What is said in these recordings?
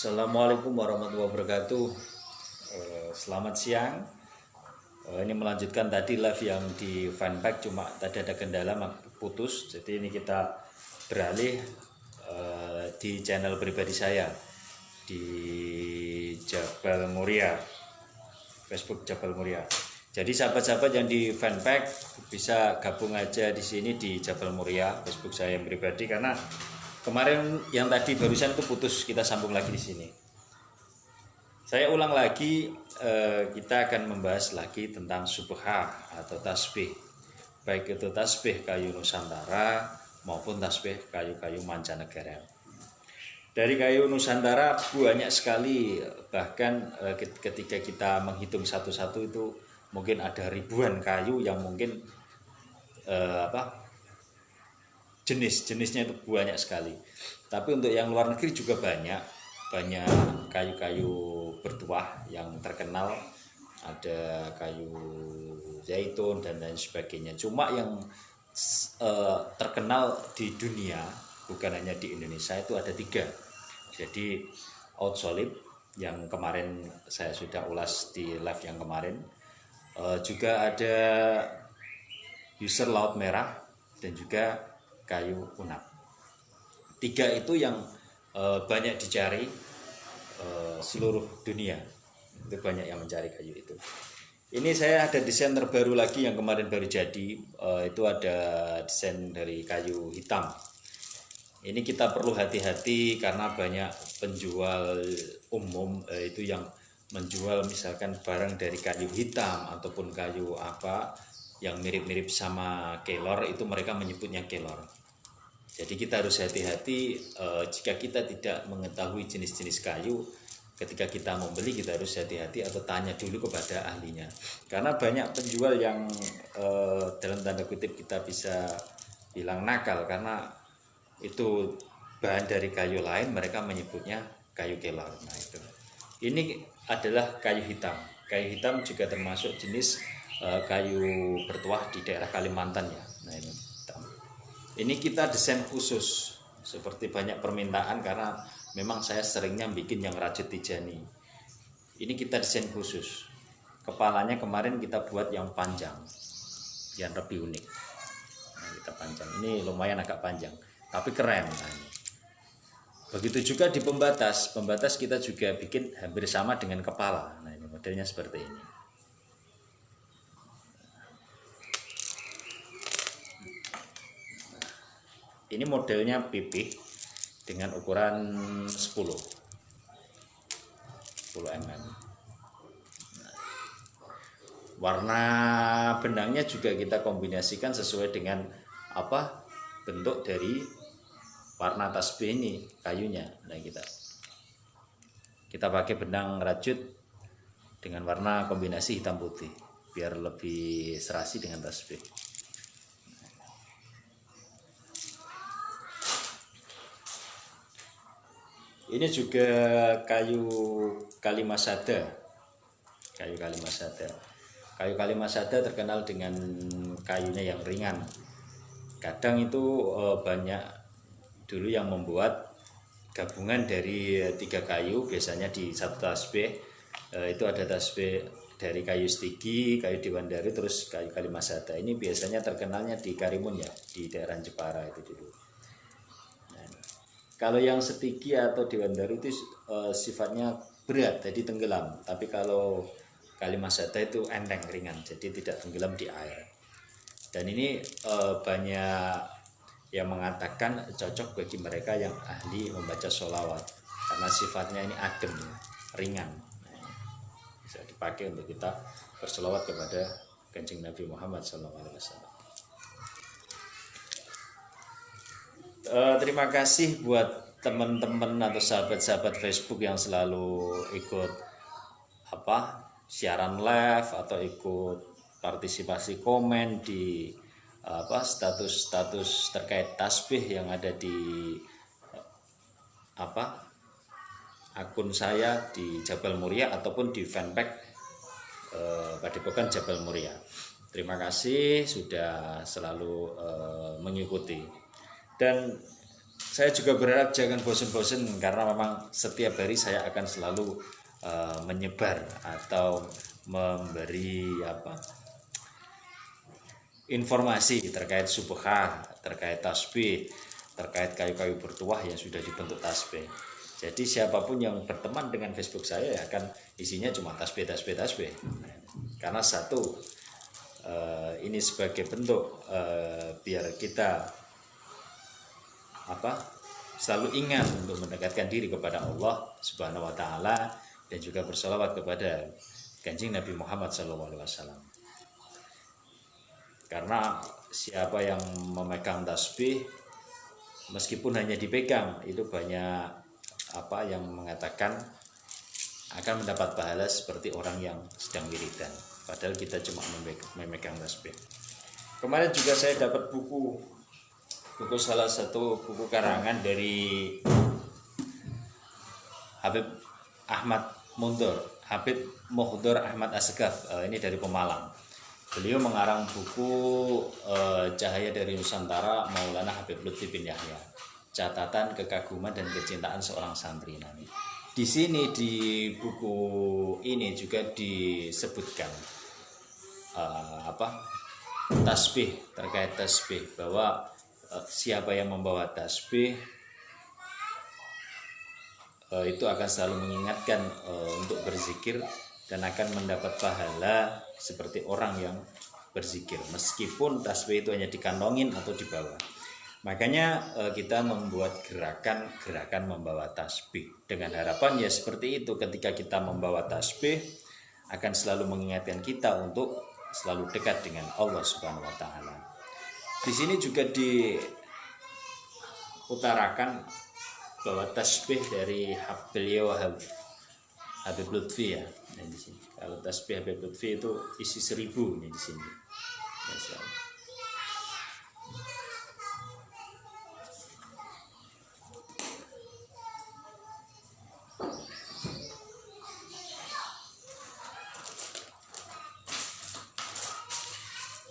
Assalamualaikum warahmatullahi wabarakatuh. Selamat siang. Ini melanjutkan tadi live yang di fanpack, cuma tadi ada kendala putus. Jadi ini kita beralih di channel pribadi saya di Jabal Muria, Facebook Jabal Muria. Jadi sahabat-sahabat yang di fanpack bisa gabung aja di sini di Jabal Muria, Facebook saya yang pribadi, karena kemarin yang tadi barusan itu putus, kita sambung lagi di sini. Saya ulang lagi, kita akan membahas lagi tentang subhah atau tasbih, baik itu tasbih kayu Nusantara maupun tasbih kayu-kayu mancanegara. Dari kayu Nusantara banyak sekali, bahkan ketika kita menghitung satu-satu itu mungkin ada ribuan kayu yang mungkin jenis-jenisnya itu banyak sekali. Tapi untuk yang luar negeri juga banyak kayu-kayu bertuah yang terkenal, ada kayu zaitun dan lain sebagainya. Cuma yang terkenal di dunia, bukan hanya di Indonesia, itu ada 3. Jadi Oud Solib yang kemarin saya sudah ulas di live yang kemarin, juga ada User Laut Merah, dan juga kayu unap. 3 itu yang banyak dicari seluruh dunia. Itu banyak yang mencari kayu itu. Ini saya ada desain terbaru lagi yang kemarin baru jadi. Itu ada desain dari kayu hitam. Ini kita perlu hati-hati karena banyak penjual umum itu yang menjual misalkan barang dari kayu hitam ataupun kayu apa yang mirip-mirip sama kelor, itu mereka menyebutnya kelor. Jadi kita harus hati-hati jika kita tidak mengetahui jenis-jenis kayu. Ketika kita membeli, kita harus hati-hati atau tanya dulu kepada ahlinya. Karena banyak penjual yang dalam tanda kutip kita bisa bilang nakal, karena itu bahan dari kayu lain, mereka menyebutnya kayu kelor. Nah itu. Ini adalah kayu hitam. Kayu hitam juga termasuk jenis kayu bertuah di daerah Kalimantan ya. Nah ini kita desain khusus, seperti banyak permintaan karena memang saya seringnya bikin yang rajut tijani. Ini kita desain khusus. Kepalanya kemarin kita buat yang panjang, yang lebih unik. Nah, kita panjang. Ini lumayan agak panjang, tapi keren. Nah, ini. Begitu juga di pembatas. Pembatas kita juga bikin hampir sama dengan kepala. Nah ini modelnya seperti ini. Ini modelnya pipih dengan ukuran 10 mm. Warna benangnya juga kita kombinasikan sesuai dengan bentuk dari warna tasbih ini, kayunya. Nah kita pakai benang rajut dengan warna kombinasi hitam putih biar lebih serasi dengan tasbih. Ini juga kayu kalimasada. Kayu kalimasada terkenal dengan kayunya yang ringan. Kadang itu banyak dulu yang membuat gabungan dari 3 kayu, biasanya di satu tasbih. Itu ada tasbih dari kayu stigi, kayu dewandaru, terus kayu kalimasada. Ini biasanya terkenalnya di Karimun ya, di daerah Jepara itu dulu. Kalau yang stigi atau dewandaru itu sifatnya berat, jadi tenggelam. Tapi kalau kalimasada itu enteng, ringan, jadi tidak tenggelam di air. Dan ini banyak yang mengatakan cocok bagi mereka yang ahli membaca sholawat, karena sifatnya ini adem, ringan. Nah, bisa dipakai untuk kita bersolawat kepada Kanjeng Nabi Muhammad SAW. Terima kasih buat teman-teman atau sahabat-sahabat Facebook yang selalu ikut siaran live atau ikut partisipasi komen di status-status terkait tasbih yang ada di akun saya di Jabal Muria ataupun di fanpack Padepokan Jabal Muria. Terima kasih sudah selalu mengikuti. Dan saya juga berharap jangan bosen-bosen, karena memang setiap hari saya akan selalu menyebar atau memberi informasi terkait subhah, terkait tasbih, terkait kayu-kayu bertuah yang sudah dibentuk tasbih. Jadi siapapun yang berteman dengan Facebook saya akan isinya cuma tasbih. Karena satu, ini sebagai bentuk biar kita selalu ingat untuk mendekatkan diri kepada Allah Subhanahu wa taala, dan juga bersolawat kepada Kanjeng Nabi Muhammad SAW. Karena siapa yang memegang tasbih, meskipun hanya dipegang, itu banyak yang mengatakan akan mendapat pahala seperti orang yang sedang wiridan, padahal kita cuma memegang tasbih. Kemarin juga saya dapat buku salah satu buku karangan dari Habib Muhdor Ahmad Asgaf, ini dari Pemalang. Beliau mengarang buku Cahaya dari Nusantara Maulana Habib Lutfi bin Yahya, catatan kekaguman dan kecintaan seorang santri. Di sini di buku ini juga disebutkan tasbih, terkait tasbih, bahwa siapa yang membawa tasbih itu akan selalu mengingatkan untuk berzikir dan akan mendapat pahala seperti orang yang berzikir, meskipun tasbih itu hanya dikantongin atau dibawa. Makanya kita membuat gerakan membawa tasbih dengan harapan ya seperti itu, ketika kita membawa tasbih akan selalu mengingatkan kita untuk selalu dekat dengan Allah Subhanahu wa taala. Di sini juga diutarakan bahwa tasbih dari beliau Habib Lutfi ya. Nah, di sini kalau tasbih Habib Lutfi itu isi 1000 nih di sini.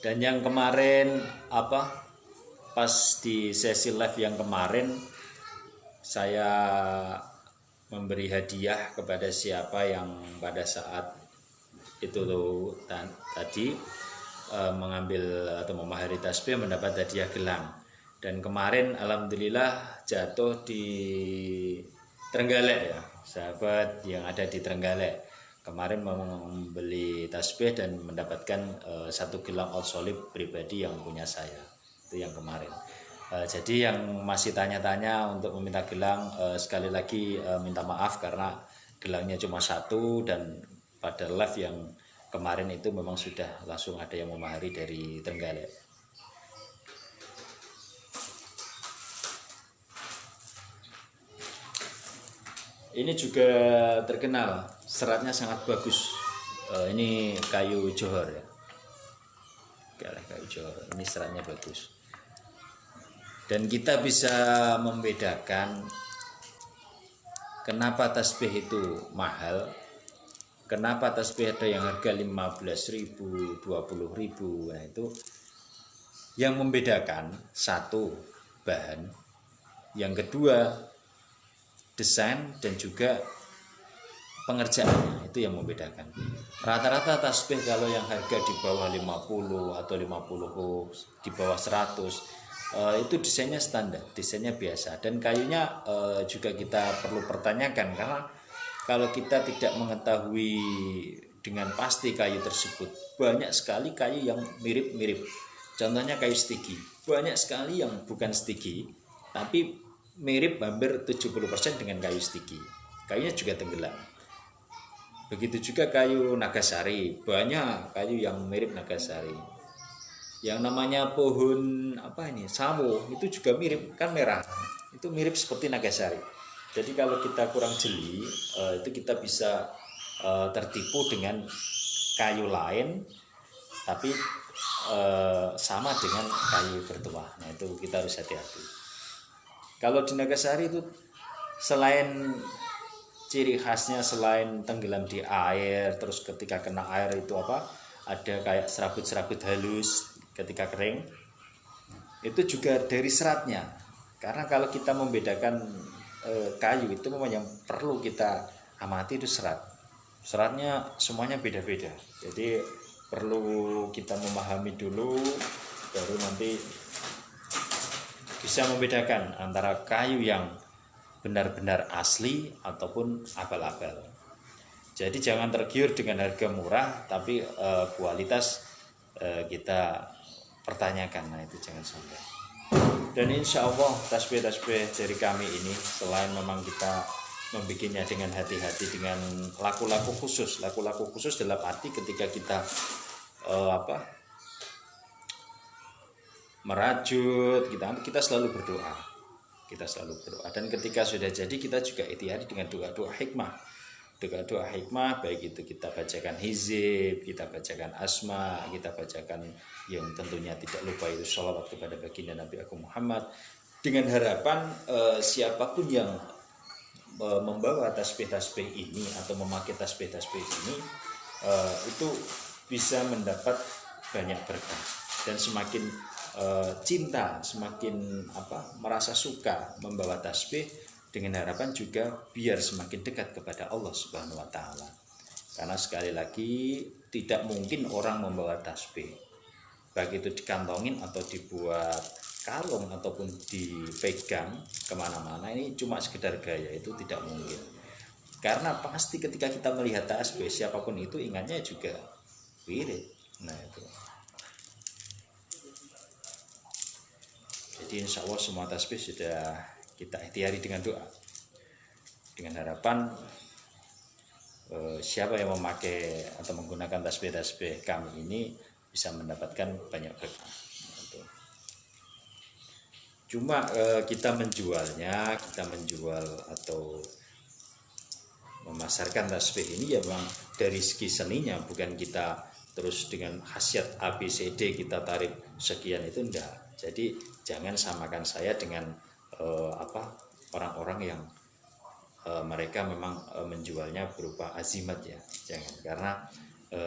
Dan yang kemarin pas di sesi live yang kemarin, saya memberi hadiah kepada siapa yang pada saat itu tadi mengambil atau memahari tasbih mendapat hadiah gelang. Dan kemarin alhamdulillah jatuh di Trenggalek ya, sahabat yang ada di Trenggalek kemarin membeli tasbih dan mendapatkan satu gelang Al-Solib pribadi yang punya saya. Itu yang kemarin. Jadi yang masih tanya-tanya untuk meminta gelang, sekali lagi minta maaf karena gelangnya cuma satu, dan pada live yang kemarin itu memang sudah langsung ada yang memahari dari Trenggalek. Ini juga terkenal, seratnya sangat bagus. Ini kayu johor ya. Kayu johor. Ini seratnya bagus. Dan kita bisa membedakan kenapa tasbih itu mahal, kenapa tasbih ada yang harga 15.000, 20.000. Nah itu yang membedakan, satu bahan, yang kedua desain, dan juga pengerjaannya, itu yang membedakan. Rata-rata tasbih kalau yang harga di bawah 50 atau 50 di bawah 100 itu desainnya standar, desainnya biasa, dan kayunya juga kita perlu pertanyakan, karena kalau kita tidak mengetahui dengan pasti kayu tersebut, banyak sekali kayu yang mirip-mirip. Contohnya kayu stigi, banyak sekali yang bukan stigi tapi mirip hampir 70% dengan kayu stigi, kayunya juga tenggelam. Begitu juga kayu nagasari, banyak kayu yang mirip nagasari. Yang namanya pohon sawo itu juga mirip, kan merah, itu mirip seperti nagasari. Jadi kalau kita kurang jeli, itu kita bisa tertipu dengan kayu lain tapi sama dengan kayu bertuah. Nah itu kita harus hati-hati. Kalau di nagasari itu selain ciri khasnya, selain tenggelam di air, terus ketika kena air itu ada kayak serabut-serabut halus ketika kering, itu juga dari seratnya. Karena kalau kita membedakan kayu itu memang yang perlu kita amati itu serat. Seratnya semuanya beda-beda. Jadi perlu kita memahami dulu, baru nanti bisa membedakan antara kayu yang benar-benar asli ataupun abal-abal. Jadi jangan tergiur dengan harga murah, tapi kualitas kita pertanyakan. Nah itu jangan sampai. Dan insya Allah tasbih-tasbih dari kami ini, selain memang kita membikinnya dengan hati-hati, dengan laku-laku khusus dalam arti ketika kita merajut, kita selalu berdoa, dan ketika sudah jadi kita juga ikhtiari dengan doa-doa hikmah, baik itu kita bacakan hizib, kita bacakan asma, kita bacakan yang tentunya tidak lupa itu sholawat kepada baginda Nabi Agung Muhammad, dengan harapan siapapun yang membawa tasbih-tasbih ini atau memakai tasbih-tasbih ini itu bisa mendapat banyak berkah dan semakin cinta, semakin merasa suka membawa tasbih, dengan harapan juga biar semakin dekat kepada Allah Subhanahu wa taala. Karena sekali lagi tidak mungkin orang membawa tasbih, baik itu dikantongin atau dibuat kalung ataupun dipegang kemana-mana, ini cuma sekedar gaya, itu tidak mungkin. Karena pasti ketika kita melihat tasbih, siapapun itu ingatnya juga wirid. Nah itu. Jadi insya Allah semua tasbih sudah kita ikhtiari dengan doa, dengan harapan siapa yang memakai atau menggunakan tasbih-tasbih kami ini bisa mendapatkan banyak berkah. Cuma kita menjual atau memasarkan tasbih ini ya memang dari segi seninya, bukan kita terus dengan khasiat ABCD kita tarik sekian, itu enggak. Jadi jangan samakan saya dengan orang-orang yang mereka memang menjualnya berupa azimat, ya jangan. Karena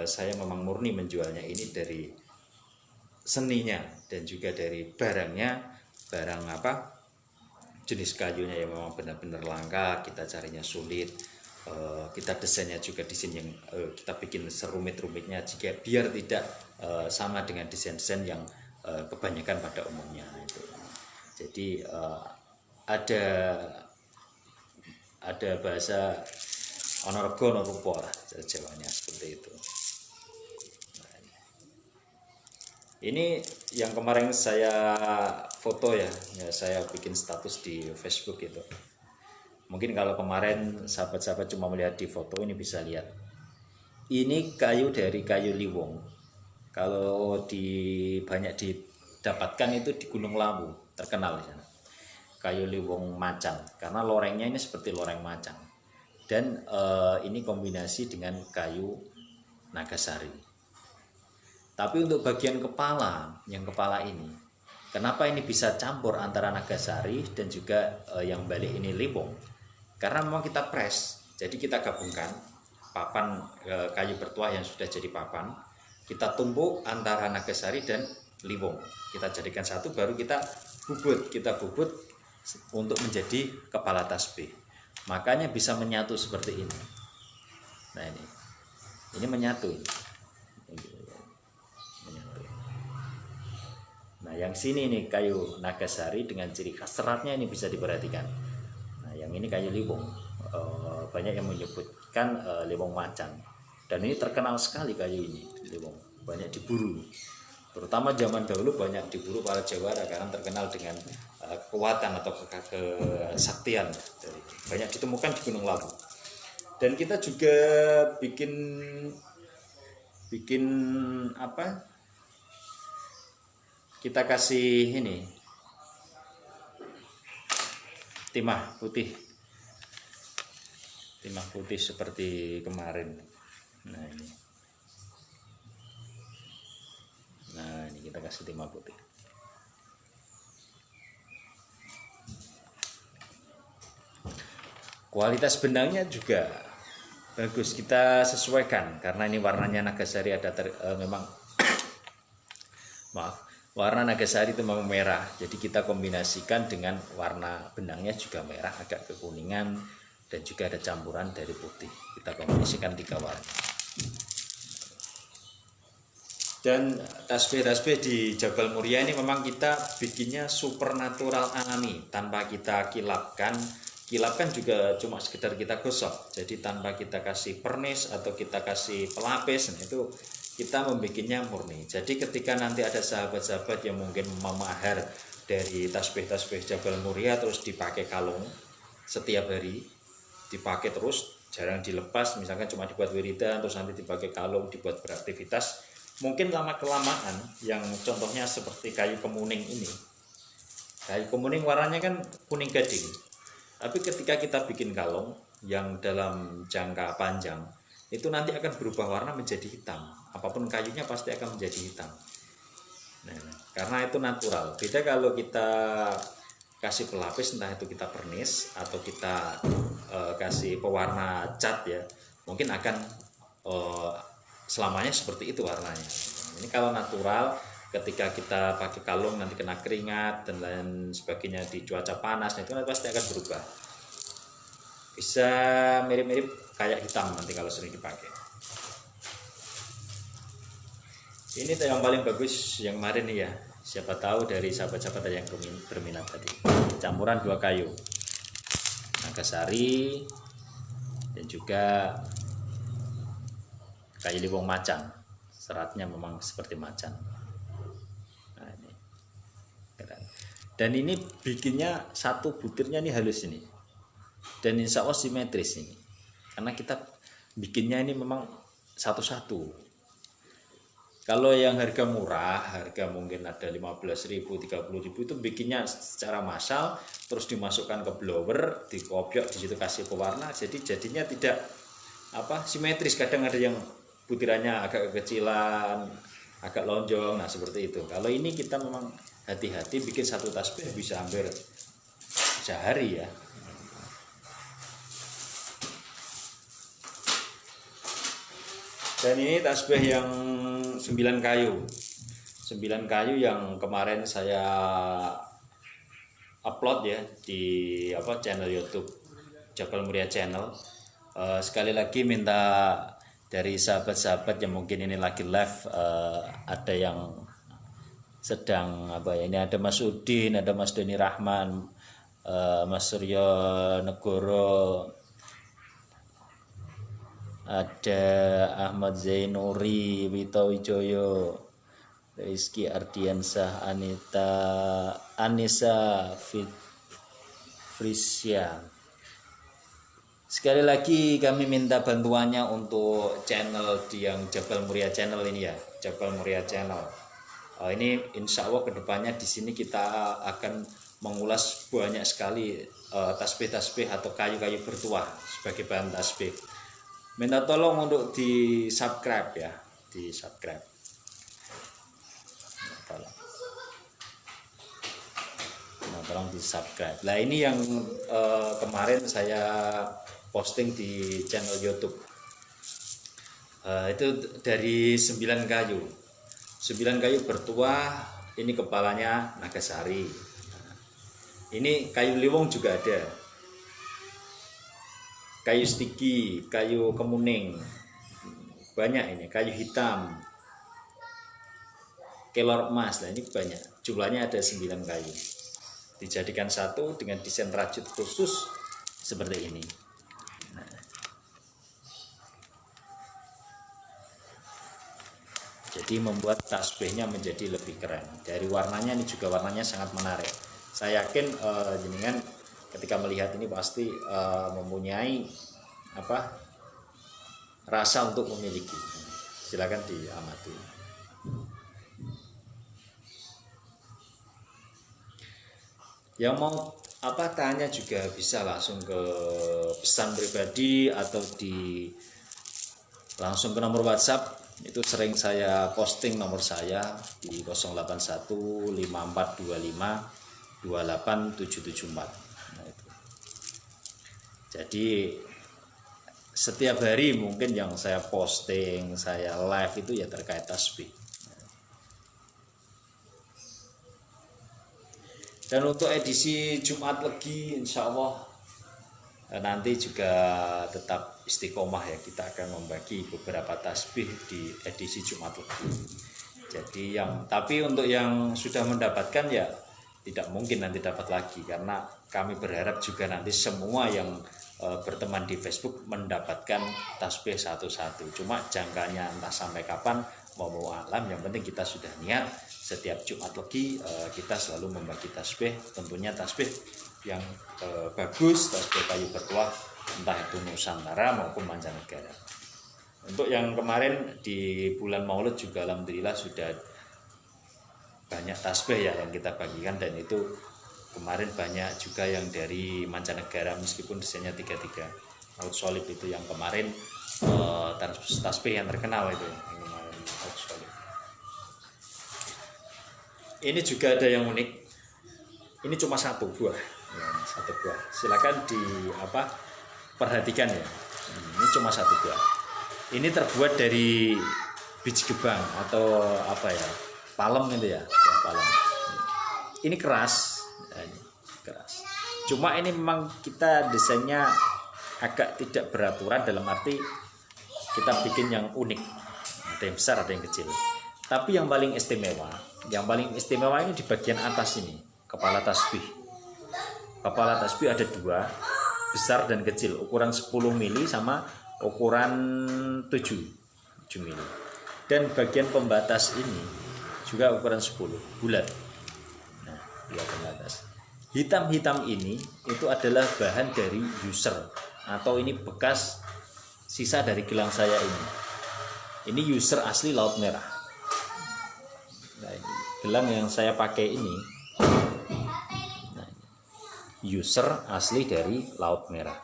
saya memang murni menjualnya ini dari seninya dan juga dari barangnya, barang jenis kayunya yang memang benar-benar langka, kita carinya sulit, kita desainnya juga desain yang kita bikin serumit-rumitnya jika biar tidak sama dengan desain-desain yang kebanyakan pada umumnya itu. Jadi ada bahasa onorgo norupo lah Jawanya, seperti itu. Ini yang kemarin saya foto ya, saya bikin status di Facebook itu. Mungkin kalau kemarin sahabat-sahabat cuma melihat di foto, ini bisa lihat. Ini kayu dari kayu liwong. Kalau banyak didapatkan itu di Gunung Lawu, terkenal di sana. Kayu liwong macan, karena lorengnya ini seperti loreng macan. Dan ini kombinasi dengan kayu nagasari. Tapi untuk bagian kepala, yang kepala ini, kenapa ini bisa campur antara nagasari dan juga yang balik ini liwong? Karena memang kita press, jadi kita gabungkan papan kayu bertuah yang sudah jadi papan, kita tumbuk antara nagasari dan liwong, kita jadikan satu, baru kita bubut untuk menjadi kepala tasbih. Makanya bisa menyatu seperti ini. Nah ini menyatu. Nah yang sini nih kayu nagasari dengan ciri khas seratnya ini bisa diperhatikan. Nah yang ini kayu liwong, banyak yang menyebutkan liwong macan, dan ini terkenal sekali kayu ini liwong, banyak diburu, terutama zaman dahulu banyak diburu para jawara karena terkenal dengan kekuatan atau kesaktian, banyak ditemukan di Gunung Lawu. Dan kita juga bikin kita kasih ini timah putih seperti kemarin. Nah ini kita kasih timah putih. Kualitas benangnya juga bagus, kita sesuaikan karena ini warnanya nagasari, ada memang Warna Nagasari itu memang merah, jadi kita kombinasikan dengan warna benangnya juga merah, agak kekuningan, dan juga ada campuran dari putih. Kita kombinasikan 3 warna. Dan tasbih-tasbih di Jabal Muria ini memang kita bikinnya supernatural alami, tanpa kita kilapkan. Kilapkan juga cuma sekedar kita gosok, jadi tanpa kita kasih pernis atau kita kasih pelapis. Nah, itu kita membikinnya murni. Jadi ketika nanti ada sahabat-sahabat yang mungkin memahar dari tasbih-tasbih Jabal Muria terus dipakai kalung setiap hari, dipakai terus, jarang dilepas, misalkan cuma dibuat wiridan terus nanti dipakai kalung, dibuat beraktivitas, mungkin lama-kelamaan, yang contohnya seperti kayu kemuning ini. Kayu kemuning warnanya kan kuning gading, tapi ketika kita bikin kalung yang dalam jangka panjang, itu nanti akan berubah warna menjadi hitam. Apapun kayunya pasti akan menjadi hitam. Nah, karena itu natural. Beda kalau kita kasih pelapis, entah itu kita pernis atau kita kasih pewarna cat ya, mungkin akan selamanya seperti itu warnanya. Ini kalau natural, ketika kita pakai kalung nanti kena keringat dan lain sebagainya di cuaca panas, itu nanti pasti akan berubah. Bisa mirip-mirip kayak hitam nanti kalau sering dipakai. Ini yang paling bagus yang kemarin nih ya. Siapa tahu dari sahabat-sahabat yang berminat tadi. Campuran 2 kayu, Nagasari dan juga kayu liwong macan. Seratnya memang seperti macan. Nah, ini keren. Dan ini bikinnya satu butirnya ini halus ini. Dan insya Allah simetris ini. Karena kita bikinnya ini memang satu-satu. Kalau yang harga murah, harga mungkin ada 15.000, 30.000, itu bikinnya secara massal, terus dimasukkan ke blower, dikopiok, di situ kasih pewarna, jadi jadinya tidak simetris. Kadang ada yang butirannya agak kekecilan, agak lonjong, nah seperti itu. Kalau ini kita memang hati-hati, bikin satu tasbih bisa hampir sehari ya. Dan ini tasbih yang 9 kayu. 9 kayu yang kemarin saya upload ya di channel YouTube Jabal Muria Channel. Sekali lagi minta dari sahabat-sahabat yang mungkin ini lagi live, ada yang sedang ini ada Mas Udin, ada Mas Doni Rahman, Mas Suryo Negoro, ada Ahmad Zainuri, Wito Wijoyo, Rizky Ardiansah, Anissa Frisia. Sekali lagi kami minta bantuannya untuk channel yang Jabal Muria Channel ini ya, Jabal Muria Channel. Ini insya Allah kedepannya di sini kita akan mengulas banyak sekali tasbih-tasbih atau kayu-kayu bertuah sebagai bahan tasbih. Minta tolong untuk di subscribe ya, di subscribe. Tolong di subscribe. Nah ini yang kemarin saya posting di channel YouTube. Itu dari 9 kayu. 9 kayu bertuah. Ini kepalanya Nagasari. Ini kayu liwong juga ada. Kayu stiki, kayu kemuning, banyak ini, kayu hitam, kelor emas. Nah ini banyak, jumlahnya ada 9 kayu. Dijadikan satu dengan desain rajut khusus seperti ini. Nah. Jadi membuat tasbihnya menjadi lebih keren. Dari warnanya ini juga warnanya sangat menarik. Saya yakin jenengan ketika melihat ini pasti mempunyai rasa untuk memiliki. Silakan diamati. Yang mau tanya juga bisa langsung ke pesan pribadi atau langsung ke nomor WhatsApp. Itu sering saya posting nomor saya di 081 5425 28774. Jadi setiap hari mungkin yang saya posting, saya live itu ya terkait tasbih. Dan untuk edisi Jumat Legi insya Allah nanti juga tetap istiqomah ya, kita akan membagi beberapa tasbih di edisi Jumat Legi. Jadi tapi untuk yang sudah mendapatkan ya tidak mungkin nanti dapat lagi, karena kami berharap juga nanti semua yang berteman di Facebook mendapatkan tasbih satu-satu. Cuma jangkanya entah sampai kapan, mau alam, yang penting kita sudah niat setiap Jumat Legi kita selalu membagi tasbih, tentunya tasbih yang bagus, tasbih kayu bertuah, entah itu Nusantara maupun mancanegara. Untuk yang kemarin di bulan Maulid juga alhamdulillah sudah banyak tasbih ya yang kita bagikan, dan itu kemarin banyak juga yang dari mancanegara meskipun desainnya 33. Outsholib itu yang kemarin tasbih yang terkenal itu yang kemarin Outsholib. Ini juga ada yang unik. Ini cuma satu buah. Ya, satu buah. Silakan perhatikan ya. Ini cuma satu buah. Ini terbuat dari biji gebang atau palem itu ya, palem. Ini keras. Ini keras. Cuma ini memang kita desainnya agak tidak beraturan, dalam arti kita bikin yang unik. Ada yang besar, ada yang kecil. Tapi yang paling istimewa ini di bagian atas ini, kepala tasbih. Kepala tasbih ada dua, besar dan kecil, ukuran 10 mili sama ukuran 7 mili. Dan bagian pembatas ini juga ukuran 10, bulat. Nah, dua pembatas. Hitam-hitam ini itu adalah bahan dari user, atau ini bekas sisa dari gelang saya ini. Ini user asli Laut Merah. Nah, ini gelang yang saya pakai ini, nah, user asli dari Laut Merah.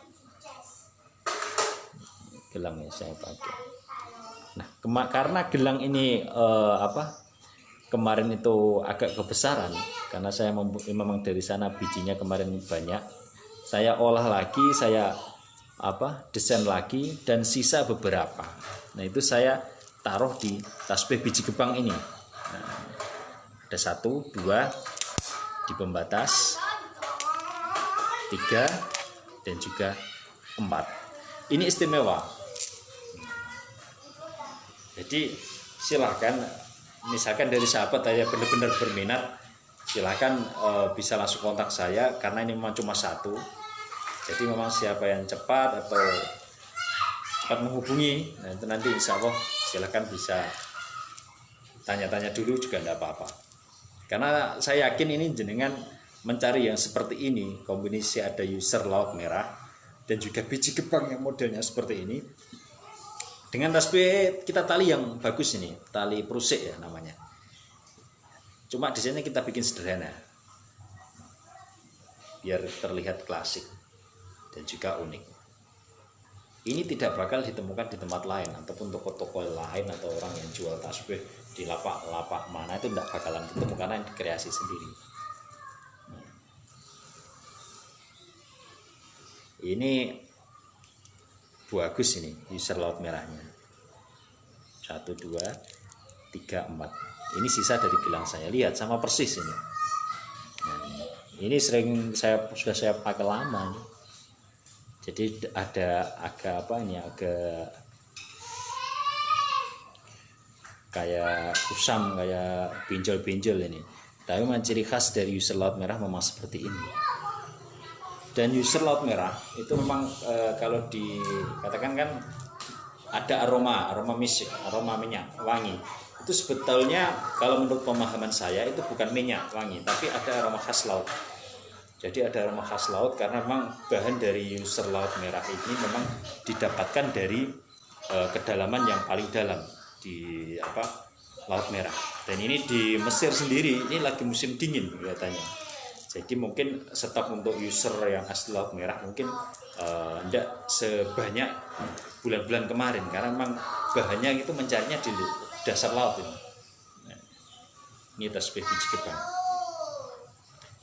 Gelang yang saya pakai. Nah, karena gelang ini kemarin itu agak kebesaran, karena saya memang dari sana bijinya kemarin banyak. Saya olah lagi, saya desain lagi, dan sisa beberapa. Nah, itu saya taruh di tasbih biji gebang ini. Nah, ada 1, 2 di pembatas, 3 dan juga 4. Ini istimewa. Jadi silahkan, misalkan dari sahabat saya benar-benar berminat, silahkan bisa langsung kontak saya, karena ini memang cuma satu. Jadi memang siapa yang cepat atau cepat menghubungi, nah itu nanti insya Allah silahkan bisa tanya-tanya dulu juga tidak apa-apa. Karena saya yakin ini jenengan mencari yang seperti ini, kombinasi ada user Laut Merah dan juga biji gebang yang modelnya seperti ini, dengan tasbih kita tali yang bagus ini, tali prusik ya namanya. Cuma desainnya kita bikin sederhana, biar terlihat klasik dan juga unik. Ini tidak bakal ditemukan di tempat lain, ataupun toko-toko lain atau orang yang jual tasbih di lapak-lapak mana, itu tidak bakalan ditemukan, karena ini kreasi sendiri. Ini bagus, ini user Laut Merahnya. 1, 2, 3, 4. Ini sisa dari gelang saya, lihat sama persis ini. Nah, ini sudah saya pakai lama nih. Jadi ada agak agak kayak kusam, kayak benjol-benjol ini. Tapi memang ciri khas dari user Laut Merah memang seperti ini. Dan user Laut Merah itu memang kalau dikatakan kan ada aroma misik, aroma minyak wangi. Itu sebetulnya kalau menurut pemahaman saya itu bukan minyak wangi, tapi ada aroma khas laut. Jadi ada aroma khas laut, karena memang bahan dari user Laut Merah ini memang didapatkan dari kedalaman yang paling dalam di Laut Merah. Dan ini di Mesir sendiri, ini lagi musim dingin kelihatannya. Jadi mungkin stok untuk user yang asli Laut Merah mungkin tidak sebanyak bulan-bulan kemarin, karena memang bahannya itu mencarinya di dasar laut ini. Nah, ini tasbih biji gebang.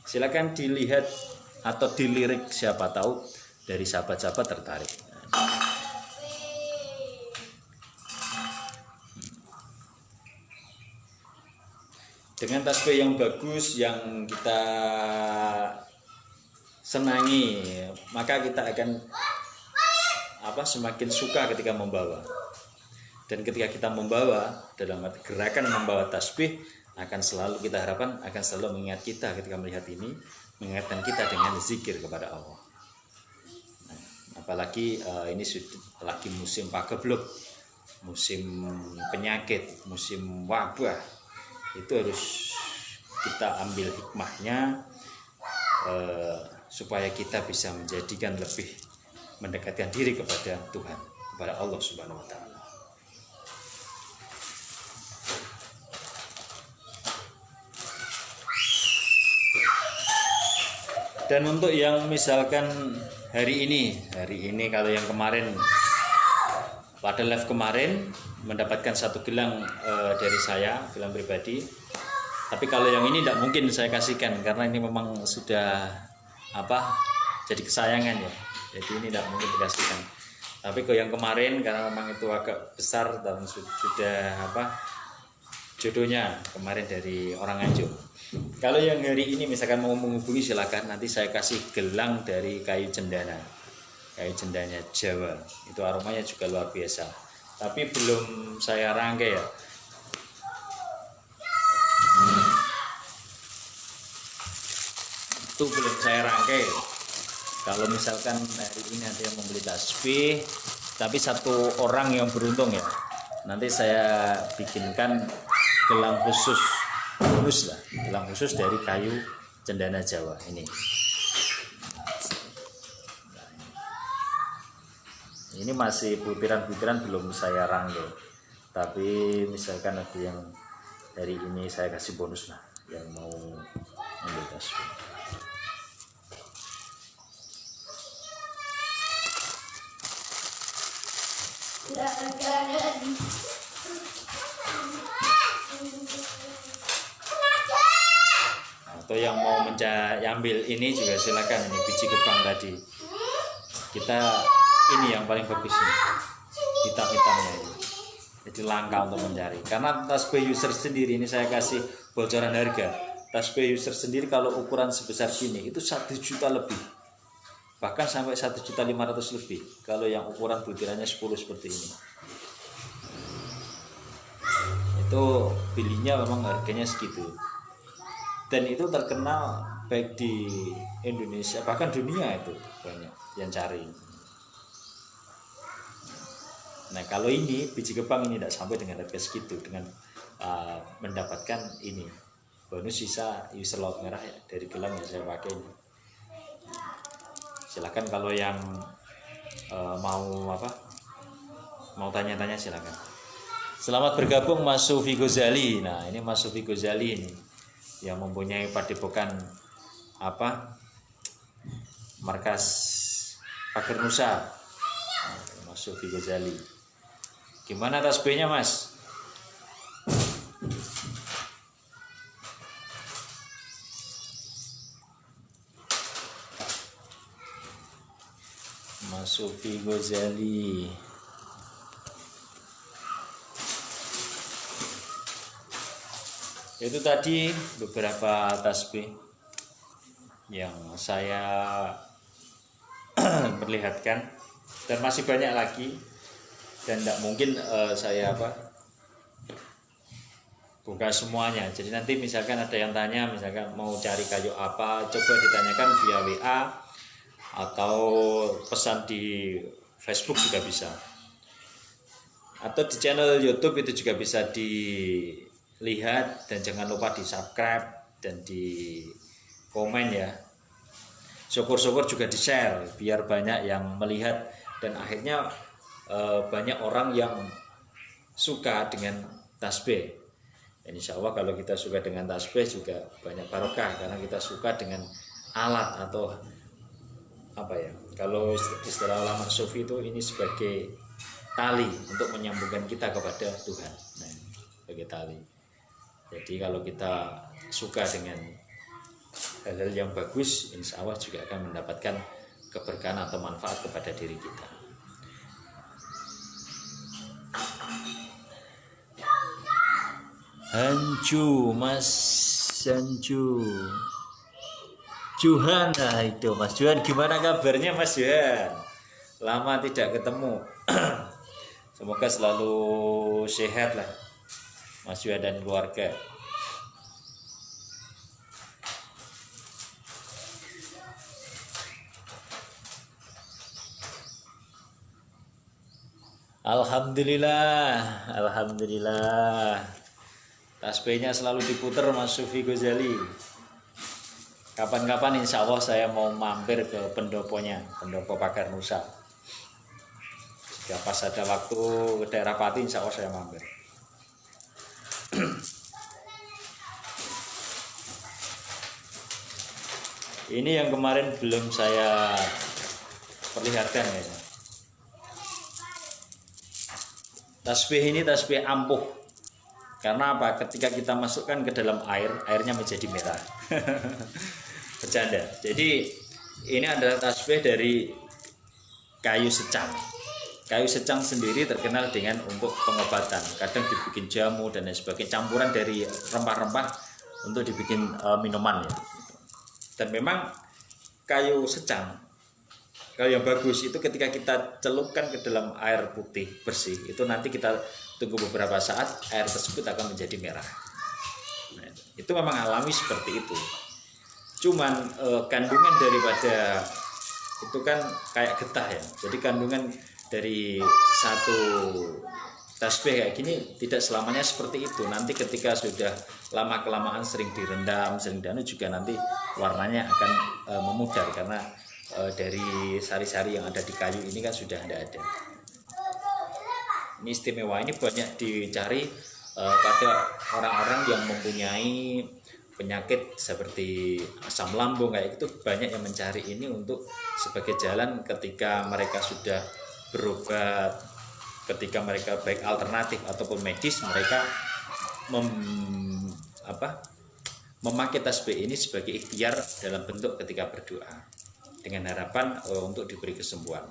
Silakan dilihat atau dilirik, siapa tahu dari sahabat-sahabat tertarik. Dengan tasbih yang bagus, yang kita senangi, maka kita akan semakin suka ketika membawa. Dan ketika kita membawa, dalam arti gerakan membawa tasbih akan selalu, kita harapkan akan selalu mengingat kita ketika melihat ini, mengingatkan kita dengan zikir kepada Allah. Nah, apalagi ini sudah lagi musim pagebluk, musim penyakit, musim wabah, itu harus kita ambil hikmahnya supaya kita bisa menjadikan lebih mendekatkan diri kepada Tuhan, kepada Allah Subhanahu wa taala. Dan untuk yang misalkan hari ini kalau yang kemarin pada live kemarin mendapatkan satu gelang dari saya, gelang pribadi. Tapi kalau yang ini tidak mungkin saya kasihkan karena ini memang sudah jadi kesayangan ya. Jadi ini tidak mungkin dikasihkan. Tapi kalau yang kemarin karena memang itu agak besar dan sudah jodohnya kemarin dari orang Nganjuk. Kalau yang hari ini misalkan mau menghubungi silakan, nanti saya kasih gelang dari kayu cendana. Kayu cendana Jawa. Itu aromanya juga luar biasa. Tapi belum saya rangkai ya. Itu belum saya rangkai. Kalau misalkan hari ini ada yang membeli tasbih, tapi satu orang yang beruntung ya, nanti saya bikinkan gelang khusus, bonus lah, gelang khusus dari kayu cendana Jawa ini. Ini masih butiran-butiran belum saya rangkai, tapi misalkan ada yang hari ini saya kasih bonus lah, yang mau ambil tasbih. Atau yang mau ambil ini juga silakan, ini biji gebang tadi. Kita ini yang paling bagus nih, hitam-hitamnya ini. Jadi langka untuk mencari. Karena tasbih user sendiri ini saya kasih bocoran harga. Tasbih user sendiri kalau ukuran sebesar gini itu 1 juta lebih. Bahkan sampai 1.500.000 lebih kalau yang ukuran butirannya 10 seperti ini. Itu belinya memang harganya segitu. Dan itu terkenal baik di Indonesia bahkan dunia, itu banyak yang cari. Nah kalau ini biji gebang ini tidak sampai dengan harga segitu, dengan mendapatkan ini bonus sisa user laut merah ya, dari gelang yang saya pakai ini. Silakan kalau yang mau tanya-tanya silakan. Selamat bergabung Mas Sufi Ghazali. Nah ini Mas Sufi Ghazali ini yang mempunyai padepokan markas Pager Nusa. Mas Sufi Ghazali. Gimana tasbihnya Mas? Mas Sufi Ghazali. Itu tadi beberapa tasbih yang saya perlihatkan, dan masih banyak lagi, dan tidak mungkin saya buka semuanya. Jadi nanti misalkan ada yang tanya, misalkan mau cari kayu apa, coba ditanyakan via WA atau pesan di Facebook juga bisa, atau di channel YouTube itu juga bisa dilihat. Dan jangan lupa di subscribe dan di komen ya. Syukur-syukur juga di share biar banyak yang melihat, dan akhirnya banyak orang yang suka dengan tasbih. Dan insya Allah kalau kita suka dengan tasbih juga banyak barokah, karena kita suka dengan alat atau kalau istilah ulama sufi itu ini sebagai tali untuk menyambungkan kita kepada Tuhan. Nah, sebagai tali. Jadi kalau kita suka dengan hal-hal yang bagus, insya Allah juga akan mendapatkan keberkahan atau manfaat kepada diri kita. Hanju, Mas Hanju. Juhan, nah itu Mas Juhan, gimana kabarnya Mas Juhan? Lama tidak ketemu. Semoga selalu sehat lah Mas Juhan dan keluarga. Alhamdulillah, alhamdulillah. Tasbihnya selalu diputer Mas Sufi Ghazali. Kapan-kapan insya Allah saya mau mampir ke pendoponya, pendopo Pagar Nusa. Jika pas ada waktu ke daerah Pati, insya Allah saya mampir. Ini yang kemarin belum saya perlihatkan ya. Tasbih ini tasbih ampuh. Karena apa? Ketika kita masukkan ke dalam air, airnya menjadi merah. Bercanda. Jadi ini adalah tasbih dari kayu secang. Kayu secang sendiri terkenal dengan untuk pengobatan. Kadang dibikin jamu dan lain sebagainya, campuran dari rempah-rempah untuk dibikin minuman ya. Dan memang kayu secang, kayu yang bagus itu ketika kita celupkan ke dalam air putih bersih, itu nanti kita tunggu beberapa saat, air tersebut akan menjadi merah. Nah, itu memang alami seperti itu. Cuman kandungan daripada itu kan kayak getah ya. Jadi kandungan dari satu tasbih kayak gini tidak selamanya seperti itu. Nanti ketika sudah lama kelamaan sering direndam, sering danu juga nanti warnanya akan memudar karena dari sari-sari yang ada di kayu ini kan sudah tidak ada. Ini istimewa, ini banyak dicari pada orang-orang yang mempunyai penyakit seperti asam lambung kayak itu, banyak yang mencari ini untuk sebagai jalan ketika mereka sudah berobat, ketika mereka baik alternatif ataupun medis, mereka memakai tasbih ini sebagai ikhtiar dalam bentuk ketika berdoa dengan harapan untuk diberi kesembuhan.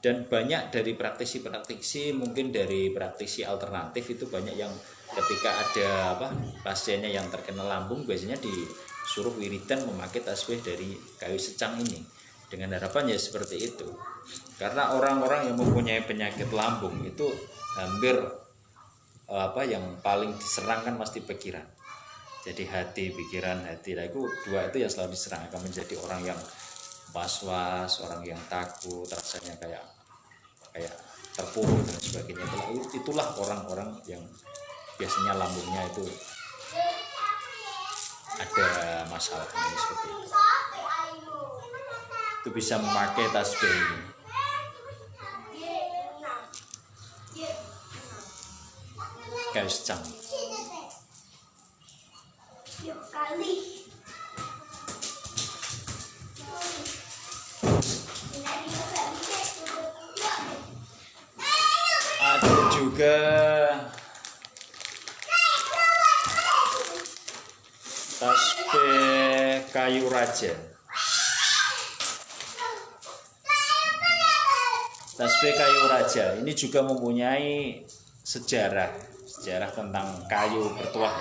Dan banyak dari praktisi-praktisi, mungkin dari praktisi alternatif itu banyak yang ketika ada pasiennya yang terkena lambung, biasanya disuruh wiridan memakai tasbih dari kayu secang ini dengan harapan ya seperti itu. Karena orang-orang yang mempunyai penyakit lambung itu hampir yang paling diserang kan pasti pikiran. Jadi hati, pikiran, hati, nah itu dua itu yang selalu diserang, akan menjadi orang yang was-was, orang yang takut, rasanya kayak terpuruk dan sebagainya. Itulah orang-orang yang biasanya lambungnya itu ada masalah seperti itu. Itu bisa memakai tasbih ini. Kayu secang. Ada juga tasbih kayu raja. Tasbih kayu raja ini juga mempunyai sejarah tentang kayu bertuah.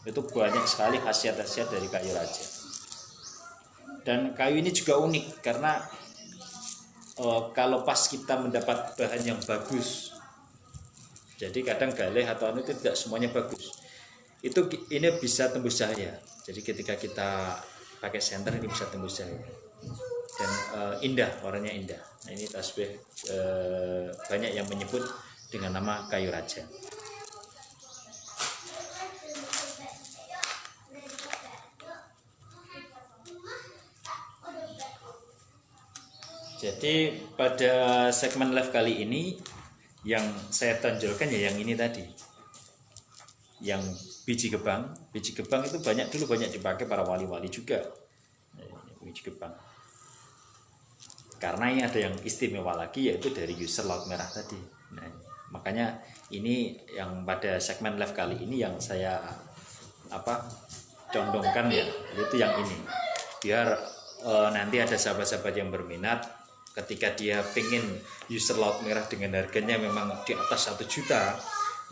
Itu banyak sekali khasiat-khasiat dari kayu raja. Dan kayu ini juga unik karena kalau pas kita mendapat bahan yang bagus, jadi kadang galih atau itu tidak semuanya bagus, ini bisa tembus cahaya. Jadi ketika kita pakai senter ini bisa tembus cahaya dan indah, warnanya indah. Nah, ini tasbih banyak yang menyebut dengan nama kayu raja. Jadi pada segmen live kali ini yang saya tonjolkan ya yang ini tadi, yang biji gebang itu banyak dipakai para wali-wali juga. Biji gebang. Karena ini ada yang istimewa lagi, yaitu dari user laut merah tadi. Nah, makanya ini yang pada segmen live kali ini yang saya condongkan ya, yaitu yang ini. Biar nanti ada sahabat-sahabat yang berminat, ketika dia pengen user laut merah dengan harganya memang di atas 1 juta,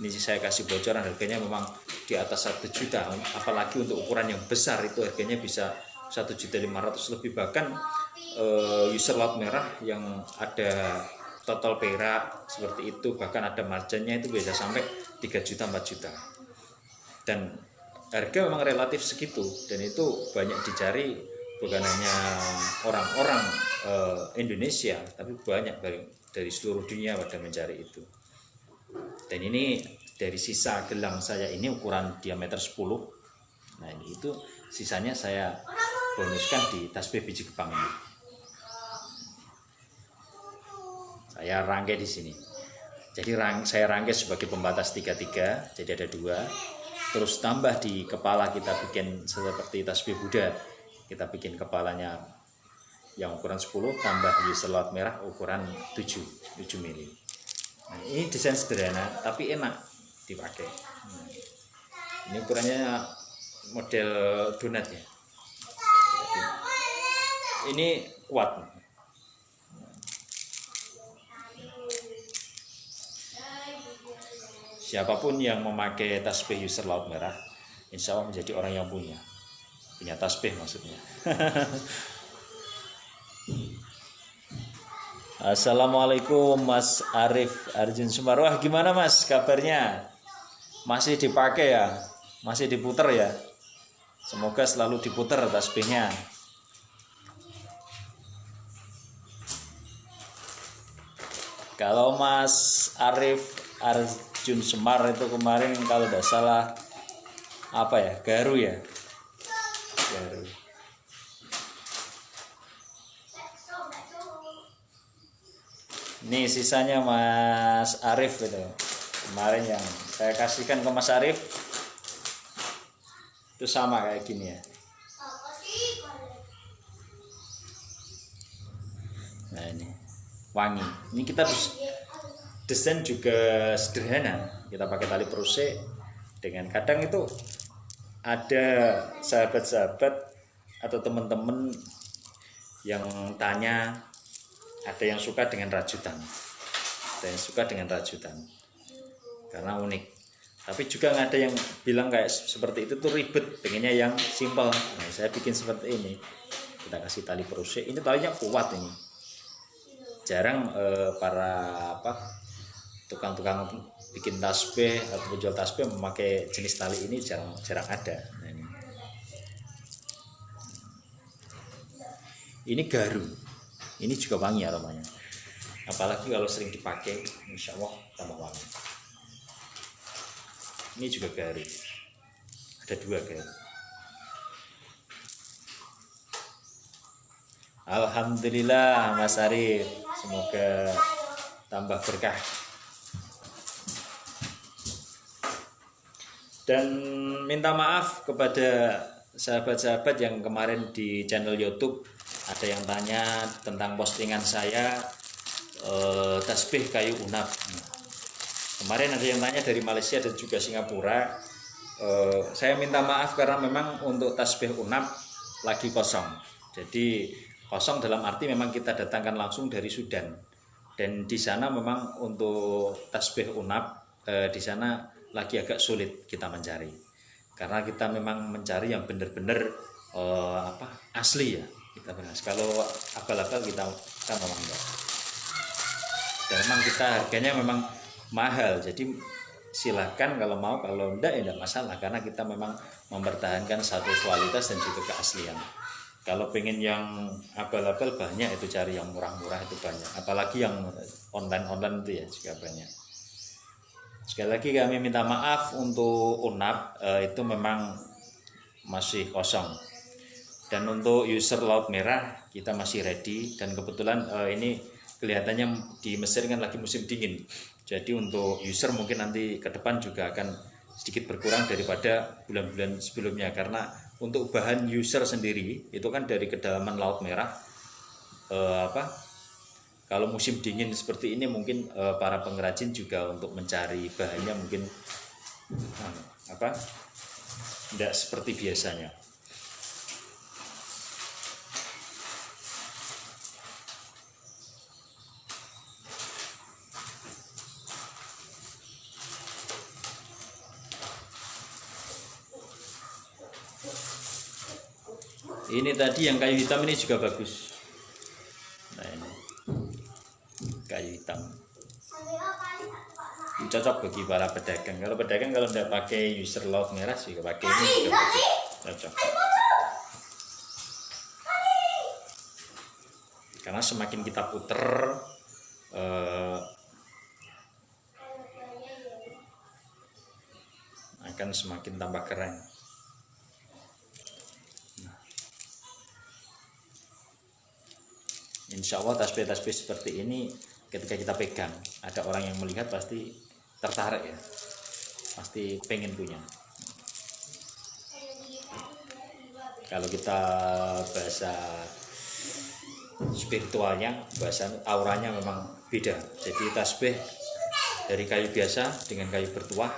ini saya kasih bocoran, harganya memang di atas 1 juta, apalagi untuk ukuran yang besar itu harganya bisa 1.500.000 lebih. Bahkan user laut merah yang ada total perak seperti itu, bahkan ada marginnya, itu bisa sampai 3 juta 4 juta, dan harga memang relatif segitu, dan itu banyak dicari bukan hanya orang-orang Indonesia, tapi banyak dari seluruh dunia pada mencari itu. Dan ini dari sisa gelang saya ini ukuran diameter 10. Nah ini itu sisanya saya bonuskan di tasbih biji kepang ini. Saya rangkai di sini. Jadi saya rangkai sebagai pembatas 3-3, jadi ada 2. Terus tambah di kepala kita bikin seperti tasbih Buddha. Kita bikin kepalanya yang ukuran 10, tambah user laut merah ukuran 7 mili. Nah, ini desain sederhana tapi enak dipakai. Ini ukurannya model donat ya. Ini kuat. Siapapun yang memakai tasbih user laut merah, insya Allah menjadi orang yang punya tasbih maksudnya. Assalamualaikum Mas Arif Arjun Sumarwah, gimana Mas kabarnya? Masih dipakai ya? Masih diputer ya? Semoga selalu diputer tasbihnya. Kalau Mas Arif Arjun Semar itu kemarin kalau tidak salah apa ya, Garu ya, Garu. Ini sisanya Mas Arif itu kemarin yang saya kasihkan ke Mas Arif itu sama kayak gini ya. Nah ini wangi. Ini kita desain juga sederhana, kita pakai tali prose. Dengan kadang itu ada sahabat-sahabat atau teman-teman yang tanya, ada yang suka dengan rajutan, karena unik. Tapi juga ada yang bilang kayak seperti itu tuh ribet, pengennya yang simple. Nah, saya bikin seperti ini, kita kasih tali prose. Ini talinya kuat ini. Jarang para tukang-tukang bikin tasbih atau penjual tasbih memakai jenis tali ini, jarang ada. Nah, ini Garu, ini juga wangi aromanya, apalagi kalau sering dipakai, insya Allah tambah wangi. Ini juga Garu, ada 2 Garu. Alhamdulillah Mas Arif, semoga tambah berkah. Dan minta maaf kepada sahabat-sahabat yang kemarin di channel YouTube ada yang tanya tentang postingan saya tasbih kayu unap. Kemarin ada yang tanya dari Malaysia dan juga Singapura. Saya minta maaf karena memang untuk tasbih unap lagi kosong. Jadi kosong dalam arti memang kita datangkan langsung dari Sudan. Dan di sana memang untuk tasbih unap di sana lagi agak sulit kita mencari, karena kita memang mencari yang benar-benar asli ya. Kita benar, kalau abal-abal kita memang enggak. Dan memang kita harganya memang mahal, jadi silahkan kalau mau, kalau enggak ya enggak masalah, karena kita memang mempertahankan satu kualitas dan juga keaslian. Kalau pengen yang abal-abal banyak, itu cari yang murah-murah itu banyak, apalagi yang online itu ya juga banyak. Sekali lagi kami minta maaf untuk unap, itu memang masih kosong. Dan untuk user laut merah kita masih ready, dan kebetulan ini kelihatannya di Mesir kan lagi musim dingin. Jadi untuk user mungkin nanti ke depan juga akan sedikit berkurang daripada bulan-bulan sebelumnya, karena untuk bahan user sendiri itu kan dari kedalaman laut merah. Kalau musim dingin seperti ini mungkin para pengrajin juga untuk mencari bahannya mungkin tidak seperti biasanya. Ini tadi yang kayu hitam ini juga bagus. Nah ini kayu hitam cocok bagi para pedagang. Kalau pedagang kalau tidak pakai user laut merah sih pakai ini juga bagus, cocok. Karena semakin kita puter akan semakin tambah keren. Insya Allah tasbih-tasbih seperti ini ketika kita pegang, ada orang yang melihat pasti tertarik ya, pasti pengen punya. Kalau kita bahasa spiritualnya, bahasa auranya memang beda. Jadi tasbih dari kayu biasa dengan kayu bertuah,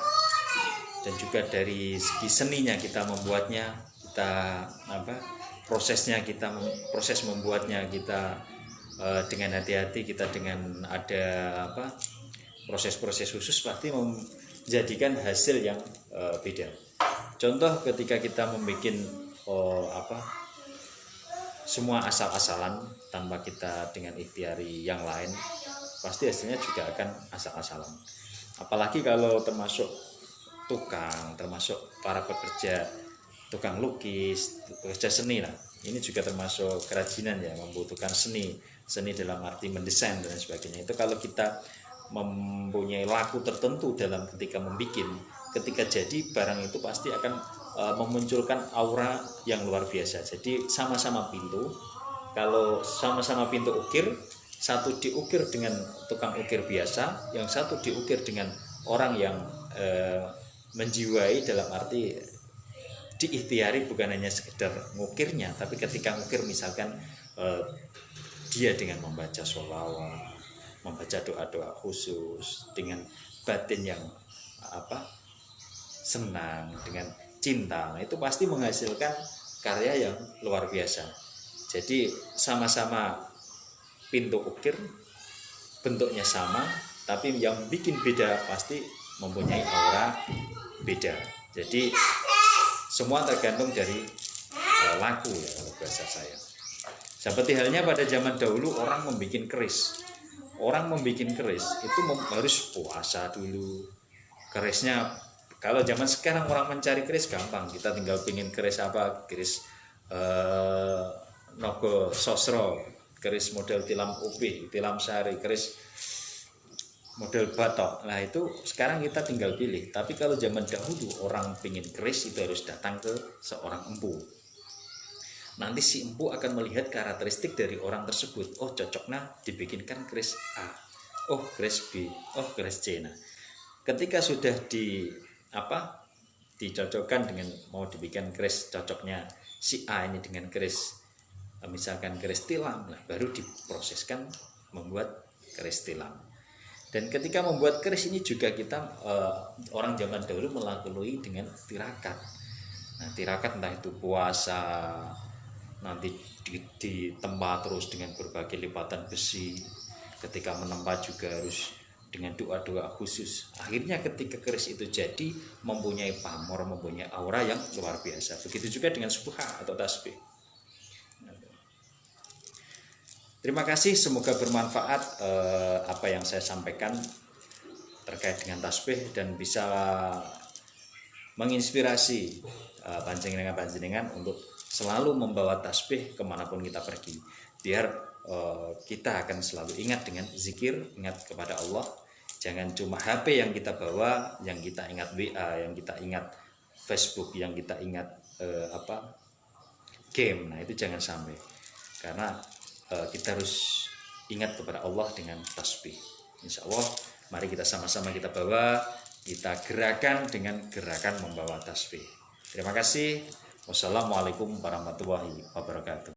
dan juga dari segi seninya kita membuatnya, kita proses membuatnya kita dengan hati-hati, kita dengan ada proses-proses khusus pasti menjadikan hasil yang beda. Contoh ketika kita membuat semua asal-asalan tanpa kita dengan ikhtiari yang lain, pasti hasilnya juga akan asal-asalan. Apalagi kalau termasuk tukang, termasuk para pekerja, tukang lukis, pekerja seni lah. Ini juga termasuk kerajinan ya, membutuhkan seni dalam arti mendesain dan sebagainya. Itu kalau kita mempunyai laku tertentu dalam ketika membuat, ketika jadi barang itu pasti akan memunculkan aura yang luar biasa. Jadi sama-sama pintu, kalau sama-sama pintu ukir, satu diukir dengan tukang ukir biasa, yang satu diukir dengan orang yang menjiwai, dalam arti diikhtiari, bukan hanya sekedar ngukirnya, tapi ketika ngukir misalkan dia dengan membaca sholawat, membaca doa-doa khusus, dengan batin yang senang, dengan cinta, nah itu pasti menghasilkan karya yang luar biasa. Jadi sama-sama pintu ukir, bentuknya sama, tapi yang bikin beda pasti mempunyai aura beda. Jadi semua tergantung dari laku ya, kalau bahasa saya. Seperti halnya pada zaman dahulu orang membuat keris. Orang membuat keris itu harus puasa dulu. Kerisnya, kalau zaman sekarang orang mencari keris gampang. Kita tinggal pingin keris apa, keris Nogo Sosro, keris model tilam upih, tilam sari, keris model batok. Nah itu sekarang kita tinggal pilih. Tapi kalau zaman dahulu orang pingin keris itu harus datang ke seorang empu. Nanti si empu akan melihat karakteristik dari orang tersebut. Oh cocoknya dibikinkan keris A, oh keris B, oh keris C. Nah ketika sudah dicocokkan dengan mau dibikin keris, cocoknya si A ini dengan keris misalkan keris tilam, nah baru diproseskan membuat keris tilam. Dan ketika membuat keris ini juga kita orang zaman dahulu melalui dengan tirakat. Nah tirakat entah itu puasa, nanti ditempa terus dengan berbagai lipatan besi, ketika menempa juga harus dengan doa-doa khusus. Akhirnya ketika keris itu jadi mempunyai pamor, mempunyai aura yang luar biasa. Begitu juga dengan subha atau tasbih. Terima kasih, semoga bermanfaat apa yang saya sampaikan terkait dengan tasbih dan bisa menginspirasi panjenengan untuk selalu membawa tasbih kemanapun kita pergi, biar kita akan selalu ingat dengan zikir, ingat kepada Allah. Jangan cuma HP yang kita bawa, yang kita ingat WA, yang kita ingat Facebook, yang kita ingat game. Nah itu jangan sampai, karena kita harus ingat kepada Allah dengan tasbih. Insya Allah mari kita sama-sama kita bawa, kita gerakan dengan gerakan membawa tasbih. Terima kasih. Wassalamualaikum warahmatullahi wabarakatuh.